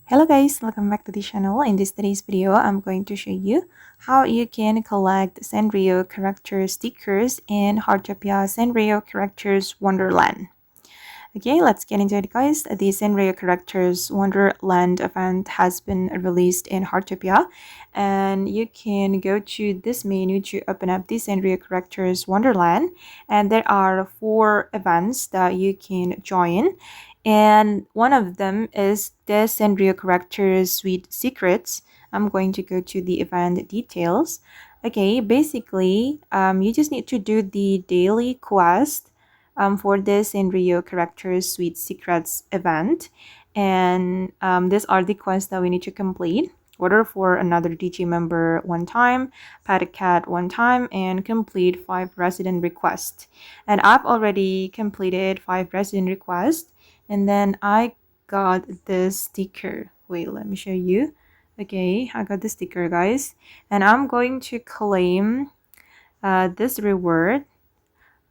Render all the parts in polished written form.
Hello guys, welcome back to the channel. In today's video, I'm going to show you how you can collect Sanrio Character Stickers in Heartopia Sanrio Characters Wonderland. Okay, let's get into it guys. The Sanrio Characters Wonderland event has been released in Heartopia, and you can go to this menu to open up the Sanrio Characters Wonderland, and there are 4 events that you can join, and one of them is the Sanrio Characters Suite Secrets. I'm going to go to the event details. Okay, basically, you just need to do the daily quest for this Sanrio Characters Suite Secrets event. And these are the quests that we need to complete. Order for another DG member 1 time, pet a cat 1 time, and complete 5 resident requests. And I've already completed 5 resident requests. And then I got this sticker. Wait, let me show you. Okay, I got the sticker, guys. And I'm going to claim this reward.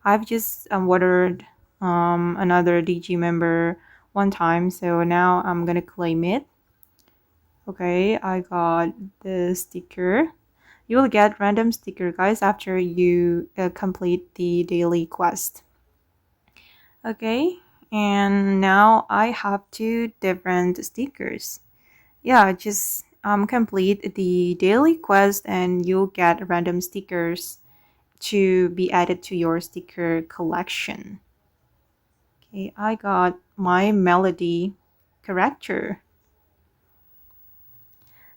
I've just ordered another DG member 1 time, so now I'm gonna claim it. Okay, I got the sticker. You will get random sticker, guys, after you complete the daily quest. Okay, and now I have 2 different stickers. Yeah, just complete the daily quest and you'll get random stickers to be added to your sticker collection. Okay, I got my melody character.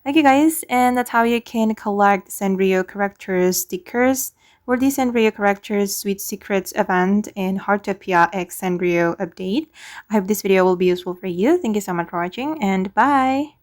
Okay guys, and that's how you can collect Sanrio Characters Stickers for the Sanrio Characters Sweet Secrets event in Heartopia X Sanrio update. I hope this video will be useful for you. Thank you so much for watching and bye!